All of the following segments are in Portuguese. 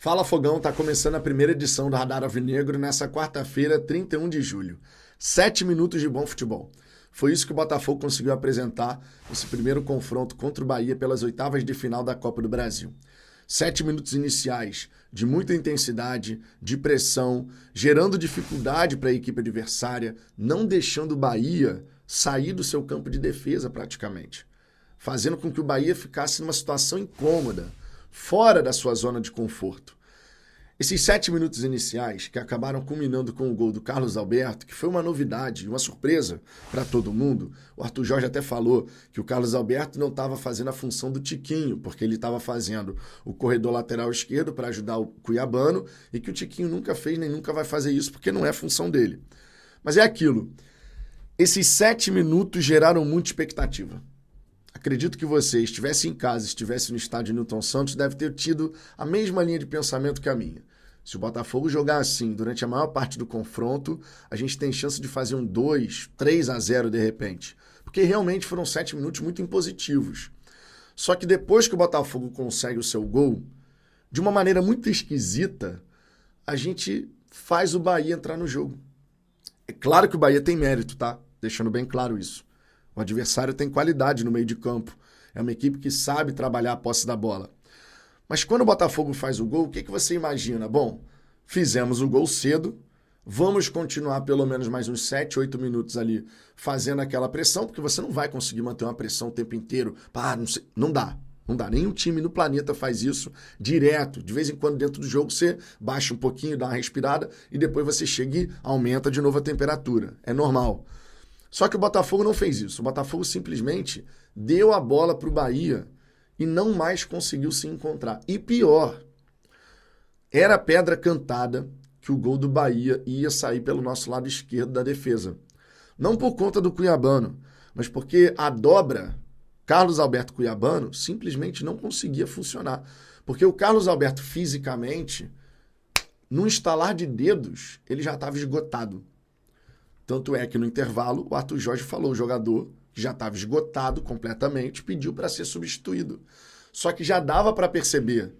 Fala Fogão, tá começando a primeira edição do Radar Alvinegro nessa quarta-feira, 31 de julho. 7 minutos de bom futebol. Foi isso que o Botafogo conseguiu apresentar nesse primeiro confronto contra o Bahia pelas oitavas de final da Copa do Brasil. 7 minutos iniciais de muita intensidade, de pressão, gerando dificuldade para a equipe adversária, não deixando o Bahia sair do seu campo de defesa praticamente, fazendo com que o Bahia ficasse numa situação incômoda, fora da sua zona de conforto. Esses 7 minutos iniciais, que acabaram culminando com o gol do Carlos Alberto, que foi uma novidade, uma surpresa para todo mundo. O Arthur Jorge até falou que o Carlos Alberto não estava fazendo a função do Tiquinho, porque ele estava fazendo o corredor lateral esquerdo para ajudar o Cuiabano, e que o Tiquinho nunca fez nem nunca vai fazer isso, porque não é função dele. Mas é aquilo. Esses 7 minutos geraram muita expectativa. Acredito que você estivesse em casa, estivesse no estádio Newton Santos, deve ter tido a mesma linha de pensamento que a minha. Se o Botafogo jogar assim durante a maior parte do confronto, a gente tem chance de fazer um 2, 3-0 de repente. Porque realmente foram 7 minutos muito impositivos. Só que depois que o Botafogo consegue o seu gol, de uma maneira muito esquisita, a gente faz o Bahia entrar no jogo. É claro que o Bahia tem mérito, tá? Deixando bem claro isso. O adversário tem qualidade no meio de campo. É uma equipe que sabe trabalhar a posse da bola. Mas quando o Botafogo faz o gol, o que você imagina? Bom, fizemos o gol cedo, vamos continuar pelo menos mais uns 7, 8 minutos ali fazendo aquela pressão, porque você não vai conseguir manter uma pressão o tempo inteiro. Não dá. Não dá. Nenhum time no planeta faz isso direto. De vez em quando, dentro do jogo, você baixa um pouquinho, dá uma respirada e depois você chega e aumenta de novo a temperatura. É normal. Só que o Botafogo não fez isso. O Botafogo simplesmente deu a bola para o Bahia e não mais conseguiu se encontrar. E pior, era pedra cantada que o gol do Bahia ia sair pelo nosso lado esquerdo da defesa. Não por conta do Cuiabano, mas porque a dobra Carlos Alberto Cuiabano simplesmente não conseguia funcionar. Porque o Carlos Alberto fisicamente, num estalar de dedos, ele já estava esgotado. Tanto é que no intervalo o Arthur Jorge falou, o jogador que já estava esgotado completamente, pediu para ser substituído. Só que já dava para perceber,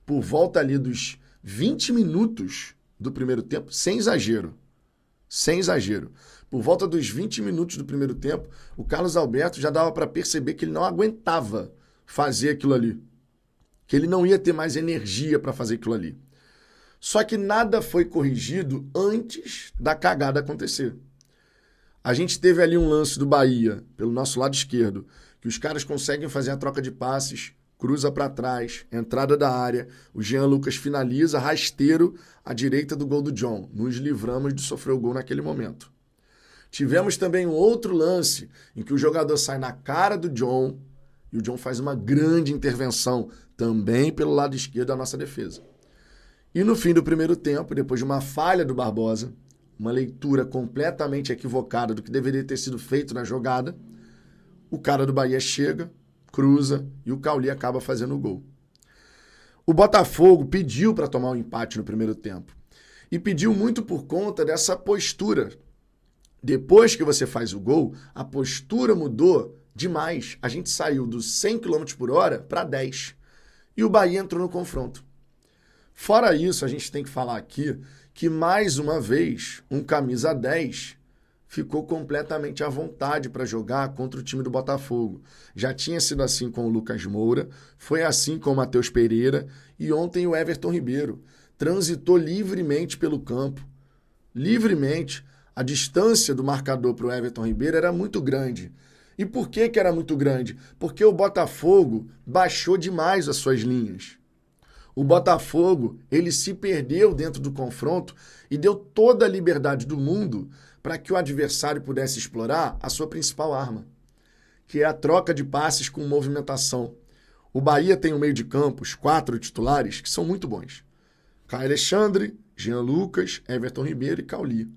por volta ali dos 20 minutos do primeiro tempo, sem exagero, por volta dos 20 minutos do primeiro tempo, o Carlos Alberto já dava para perceber que ele não aguentava fazer aquilo ali, que ele não ia ter mais energia para fazer aquilo ali. Só que nada foi corrigido antes da cagada acontecer. A gente teve ali um lance do Bahia, pelo nosso lado esquerdo, que os caras conseguem fazer a troca de passes, cruza para trás, entrada da área, o Jean Lucas finaliza, rasteiro, à direita do gol do John. Nos livramos de sofrer o gol naquele momento. Tivemos também um outro lance, em que o jogador sai na cara do John, e o John faz uma grande intervenção, também pelo lado esquerdo da nossa defesa. E no fim do primeiro tempo, depois de uma falha do Barbosa, uma leitura completamente equivocada do que deveria ter sido feito na jogada, o cara do Bahia chega, cruza e o Cauli acaba fazendo o gol. O Botafogo pediu para tomar um empate no primeiro tempo e pediu muito por conta dessa postura. Depois que você faz o gol, a postura mudou demais. A gente saiu dos 100 km por hora para 10 e o Bahia entrou no confronto. Fora isso, a gente tem que falar aqui que, mais uma vez, um camisa 10 ficou completamente à vontade para jogar contra o time do Botafogo. Já tinha sido assim com o Lucas Moura, foi assim com o Matheus Pereira e ontem o Everton Ribeiro. Transitou livremente pelo campo. Livremente. A distância do marcador para o Everton Ribeiro era muito grande. E por que era muito grande? Porque o Botafogo baixou demais as suas linhas. O Botafogo, ele se perdeu dentro do confronto e deu toda a liberdade do mundo para que o adversário pudesse explorar a sua principal arma, que é a troca de passes com movimentação. O Bahia tem um meio de campo, os 4 titulares, que são muito bons. Caio Alexandre, Jean Lucas, Everton Ribeiro e Cauli.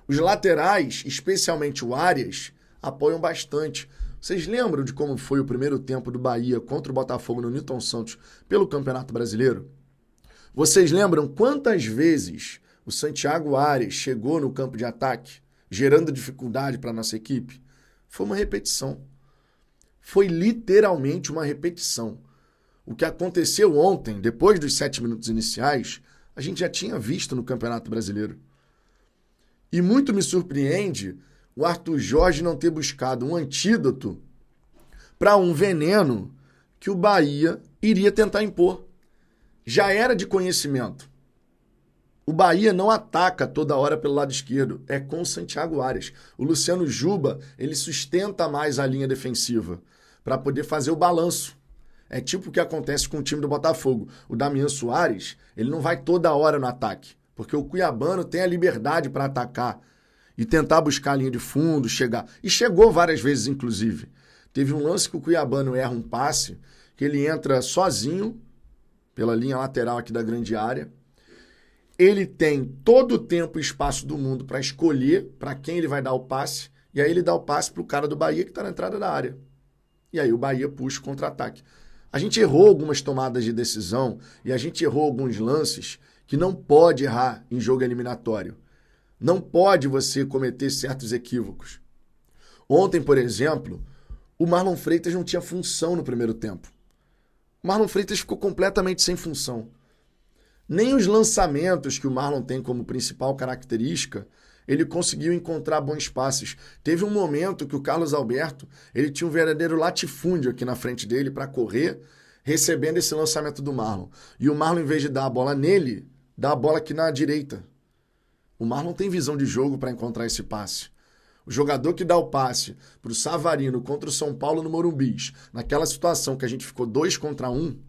Os laterais, especialmente o Arias, apoiam bastante. Vocês lembram de como foi o primeiro tempo do Bahia contra o Botafogo no Newton Santos pelo Campeonato Brasileiro? Vocês lembram quantas vezes o Santiago Arias chegou no campo de ataque, gerando dificuldade para a nossa equipe? Foi uma repetição. Foi literalmente uma repetição. o que aconteceu ontem, depois dos 7 minutos iniciais, a gente já tinha visto no Campeonato Brasileiro. E muito me surpreende o Arthur Jorge não ter buscado um antídoto para um veneno que o Bahia iria tentar impor. Já era de conhecimento. O Bahia não ataca toda hora pelo lado esquerdo, é com o Santiago Arias. O Luciano Juba, ele sustenta mais a linha defensiva para poder fazer o balanço. É tipo o que acontece com o time do Botafogo. O Damian Soares, ele não vai toda hora no ataque, porque o cuiabano tem a liberdade para atacar e tentar buscar a linha de fundo, chegar. E chegou várias vezes, inclusive. Teve um lance que o cuiabano erra um passe, que ele entra sozinho pela linha lateral aqui da grande área. Ele tem todo o tempo e espaço do mundo para escolher para quem ele vai dar o passe, e aí ele dá o passe para o cara do Bahia que está na entrada da área. E aí o Bahia puxa o contra-ataque. A gente errou algumas tomadas de decisão e a gente errou alguns lances que não pode errar em jogo eliminatório. Não pode você cometer certos equívocos. Ontem, por exemplo, o Marlon Freitas não tinha função no primeiro tempo. O Marlon Freitas ficou completamente sem função. Nem os lançamentos que o Marlon tem como principal característica, ele conseguiu encontrar bons passes. Teve um momento que o Carlos Alberto, ele tinha um verdadeiro latifúndio aqui na frente dele para correr, recebendo esse lançamento do Marlon. E o Marlon, em vez de dar a bola nele, dá a bola aqui na direita. O Marlon tem visão de jogo para encontrar esse passe. O jogador que dá o passe para o Savarino contra o São Paulo no Morumbis, naquela situação que a gente ficou 2 contra 1,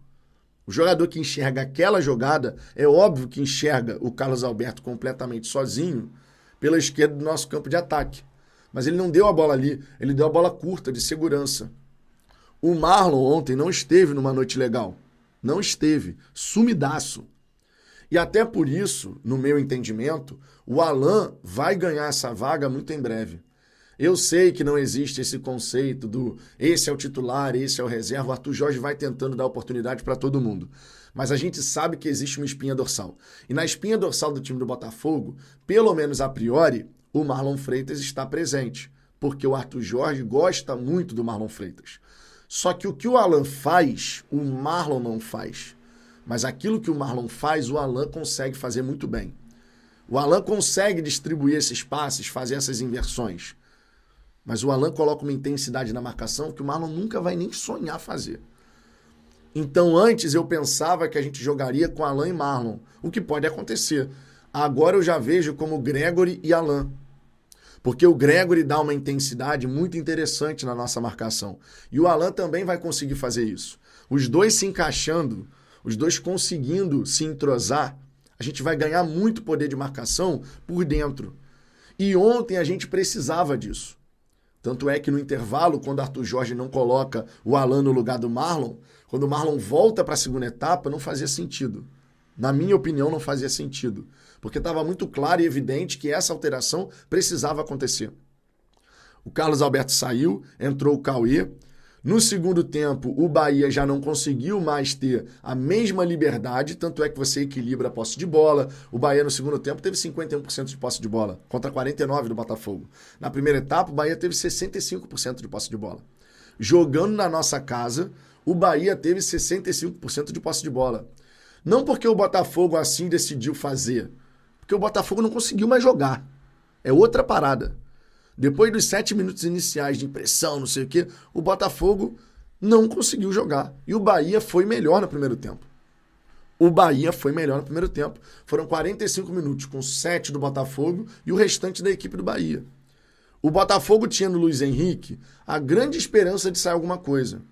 o jogador que enxerga aquela jogada, é óbvio que enxerga o Carlos Alberto completamente sozinho pela esquerda do nosso campo de ataque. Mas ele não deu a bola ali, ele deu a bola curta, de segurança. O Marlon ontem não esteve numa noite legal. Não esteve. Sumidaço. E até por isso, no meu entendimento, o Alan vai ganhar essa vaga muito em breve. Eu sei que não existe esse conceito do esse é o titular, esse é o reserva. O Arthur Jorge vai tentando dar oportunidade para todo mundo. Mas a gente sabe que existe uma espinha dorsal. E na espinha dorsal do time do Botafogo, pelo menos a priori, o Marlon Freitas está presente. Porque o Arthur Jorge gosta muito do Marlon Freitas. Só que o que o Alan faz, o Marlon não faz. Mas aquilo que o Marlon faz, o Alan consegue fazer muito bem. O Alan consegue distribuir esses passes, fazer essas inversões. Mas o Alan coloca uma intensidade na marcação que o Marlon nunca vai nem sonhar fazer. Então, antes eu pensava que a gente jogaria com Alan e Marlon, o que pode acontecer. Agora eu já vejo como Gregory e Alan. Porque o Gregory dá uma intensidade muito interessante na nossa marcação. E o Alan também vai conseguir fazer isso. Os dois se encaixando, os dois conseguindo se entrosar, a gente vai ganhar muito poder de marcação por dentro. E ontem a gente precisava disso. Tanto é que no intervalo, quando Arthur Jorge não coloca o Alan no lugar do Marlon, quando o Marlon volta para a segunda etapa, não fazia sentido. Na minha opinião, não fazia sentido. Porque estava muito claro e evidente que essa alteração precisava acontecer. O Carlos Alberto saiu, entrou o Cauê. No segundo tempo, o Bahia já não conseguiu mais ter a mesma liberdade, tanto é que você equilibra a posse de bola. O Bahia no segundo tempo teve 51% de posse de bola, contra 49% do Botafogo. Na primeira etapa, o Bahia teve 65% de posse de bola. Jogando na nossa casa, o Bahia teve 65% de posse de bola. Não porque o Botafogo assim decidiu fazer, porque o Botafogo não conseguiu mais jogar. É outra parada. Depois dos 7 minutos iniciais de pressão, não sei o quê, o Botafogo não conseguiu jogar. E o Bahia foi melhor no primeiro tempo. Foram 45 minutos com 7 do Botafogo e o restante da equipe do Bahia. O Botafogo tinha no Luiz Henrique a grande esperança de sair alguma coisa.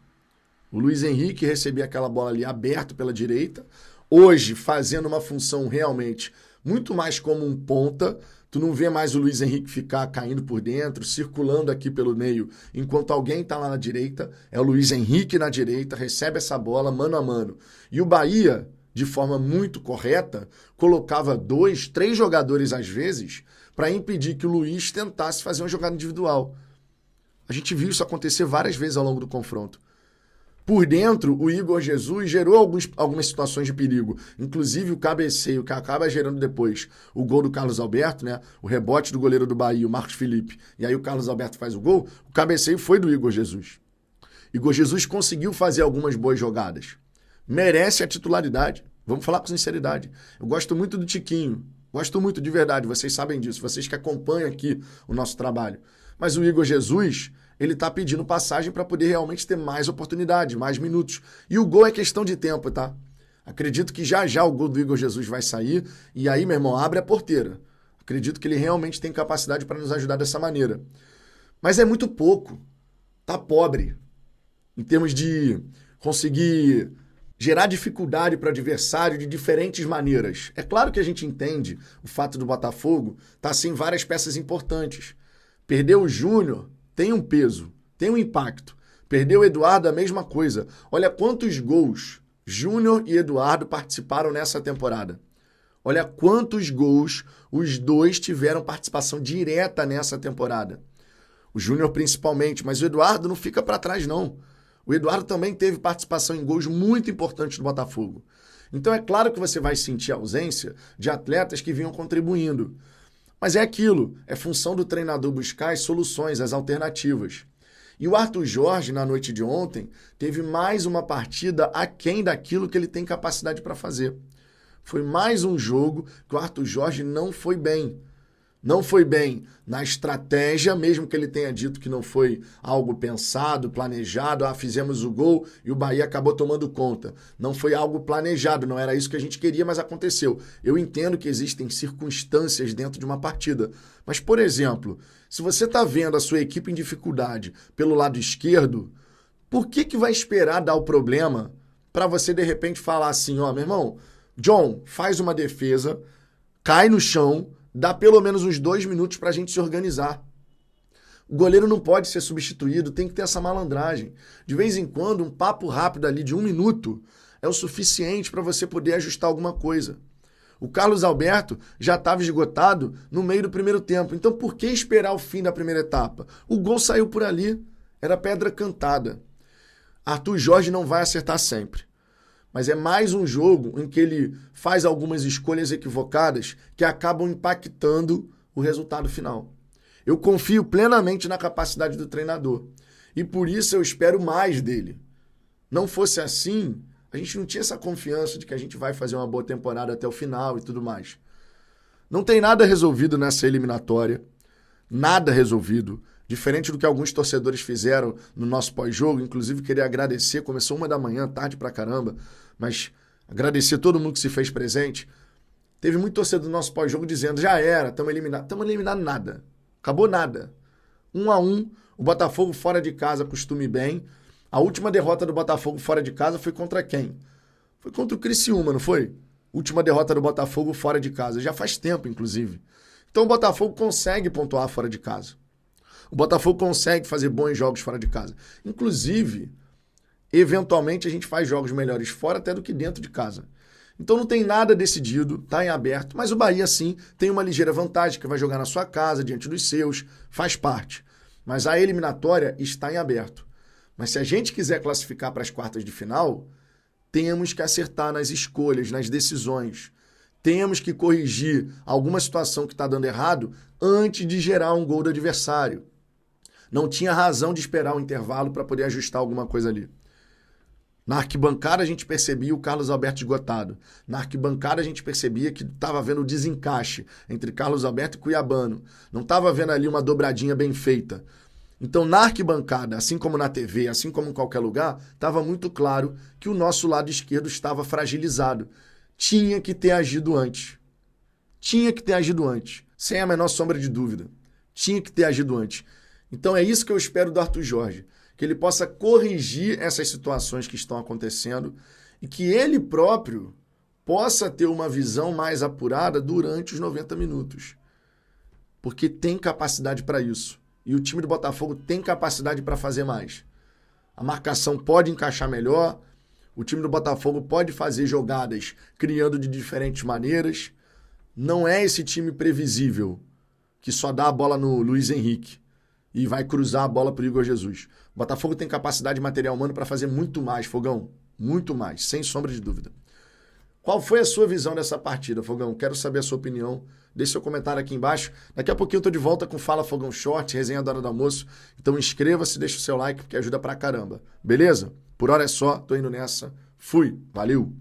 O Luiz Henrique recebia aquela bola ali aberta pela direita, hoje fazendo uma função realmente muito mais como um ponta. Tu não vê mais o Luiz Henrique ficar caindo por dentro, circulando aqui pelo meio, enquanto alguém está lá na direita. É o Luiz Henrique na direita, recebe essa bola mano a mano. E o Bahia, de forma muito correta, colocava 2, 3 jogadores às vezes para impedir que o Luiz tentasse fazer uma jogada individual. A gente viu isso acontecer várias vezes ao longo do confronto. Por dentro, o Igor Jesus gerou algumas situações de perigo. Inclusive o cabeceio, que acaba gerando depois o gol do Carlos Alberto, né? O rebote do goleiro do Bahia, o Marcos Felipe. E aí o Carlos Alberto faz o gol. O cabeceio foi do Igor Jesus. Igor Jesus conseguiu fazer algumas boas jogadas. merece a titularidade. Vamos falar com sinceridade. Eu gosto muito do Tiquinho. Gosto muito, de verdade. Vocês sabem disso. Vocês que acompanham aqui o nosso trabalho. Mas o Igor Jesus, ele está pedindo passagem para poder realmente ter mais oportunidade, mais minutos. E o gol é questão de tempo, tá? Acredito que já já o gol do Igor Jesus vai sair. E aí, meu irmão, abre a porteira. Acredito que ele realmente tem capacidade para nos ajudar dessa maneira. Mas é muito pouco. Tá pobre. Em termos de conseguir gerar dificuldade para o adversário de diferentes maneiras. É claro que a gente entende o fato do Botafogo estar sem várias peças importantes. Perder o Júnior tem um peso, tem um impacto. Perder o Eduardo, a mesma coisa. Olha quantos gols Júnior e Eduardo participaram nessa temporada. Olha quantos gols os dois tiveram participação direta nessa temporada. O Júnior principalmente, mas o Eduardo não fica para trás não. O Eduardo também teve participação em gols muito importantes do Botafogo. Então é claro que você vai sentir a ausência de atletas que vinham contribuindo. Mas é aquilo, é função do treinador buscar as soluções, as alternativas. E o Arthur Jorge, na noite de ontem, teve mais uma partida aquém daquilo que ele tem capacidade para fazer. Foi mais um jogo que o Arthur Jorge não foi bem. Não foi bem na estratégia, mesmo que ele tenha dito que não foi algo pensado, planejado. Fizemos o gol e o Bahia acabou tomando conta. Não foi algo planejado, não era isso que a gente queria, mas aconteceu. Eu entendo que existem circunstâncias dentro de uma partida. Mas, por exemplo, se você está vendo a sua equipe em dificuldade pelo lado esquerdo, por que vai esperar dar o problema para você, de repente, falar assim, ó, meu irmão, John, faz uma defesa, cai no chão, dá pelo menos uns 2 minutos para a gente se organizar. O goleiro não pode ser substituído, tem que ter essa malandragem. De vez em quando, um papo rápido ali de 1 minuto é o suficiente para você poder ajustar alguma coisa. O Carlos Alberto já estava esgotado no meio do primeiro tempo. Então, por que esperar o fim da primeira etapa? O gol saiu por ali. Era pedra cantada. Arthur Jorge não vai acertar sempre. Mas é mais um jogo em que ele faz algumas escolhas equivocadas que acabam impactando o resultado final. Eu confio plenamente na capacidade do treinador. E por isso eu espero mais dele. Não fosse assim, a gente não tinha essa confiança de que a gente vai fazer uma boa temporada até o final e tudo mais. Não tem nada resolvido nessa eliminatória. Nada resolvido. Diferente do que alguns torcedores fizeram no nosso pós-jogo. Inclusive, queria agradecer. Começou 1 da manhã, tarde pra caramba. Mas agradecer todo mundo que se fez presente. Teve muito torcedor do nosso pós-jogo dizendo, já era, estamos eliminados. Estamos eliminados nada. Acabou nada. 1-1, o Botafogo fora de casa costume bem. A última derrota do Botafogo fora de casa foi contra quem? Foi contra o Criciúma, não foi? Última derrota do Botafogo fora de casa. Já faz tempo, inclusive. Então o Botafogo consegue pontuar fora de casa. O Botafogo consegue fazer bons jogos fora de casa. Inclusive, eventualmente a gente faz jogos melhores fora até do que dentro de casa. Então não tem nada decidido, está em aberto, mas o Bahia sim tem uma ligeira vantagem, que vai jogar na sua casa, diante dos seus, faz parte. Mas a eliminatória está em aberto. Mas se a gente quiser classificar para as quartas de final, temos que acertar nas escolhas, nas decisões. Temos que corrigir alguma situação que está dando errado antes de gerar um gol do adversário. Não tinha razão de esperar o intervalo para poder ajustar alguma coisa ali. Na arquibancada a gente percebia o Carlos Alberto esgotado. Na arquibancada a gente percebia que estava vendo o desencaixe entre Carlos Alberto e Cuiabano. Não estava vendo ali uma dobradinha bem feita. Então na arquibancada, assim como na TV, assim como em qualquer lugar, estava muito claro que o nosso lado esquerdo estava fragilizado. Tinha que ter agido antes. Tinha que ter agido antes. Sem a menor sombra de dúvida. Tinha que ter agido antes. Então é isso que eu espero do Arthur Jorge. Que ele possa corrigir essas situações que estão acontecendo e que ele próprio possa ter uma visão mais apurada durante os 90 minutos. Porque tem capacidade para isso. E o time do Botafogo tem capacidade para fazer mais. A marcação pode encaixar melhor, o time do Botafogo pode fazer jogadas criando de diferentes maneiras. Não é esse time previsível que só dá a bola no Luiz Henrique e vai cruzar a bola para o Igor Jesus. O Botafogo tem capacidade material humano para fazer muito mais, Fogão. Muito mais, sem sombra de dúvida. Qual foi a sua visão dessa partida, Fogão? Quero saber a sua opinião. Deixe seu comentário aqui embaixo. Daqui a pouquinho eu tô de volta com Fala Fogão Short, resenha da hora do almoço. Então inscreva-se, deixa o seu like, porque ajuda pra caramba. Beleza? Por hora é só, tô indo nessa. Fui, valeu!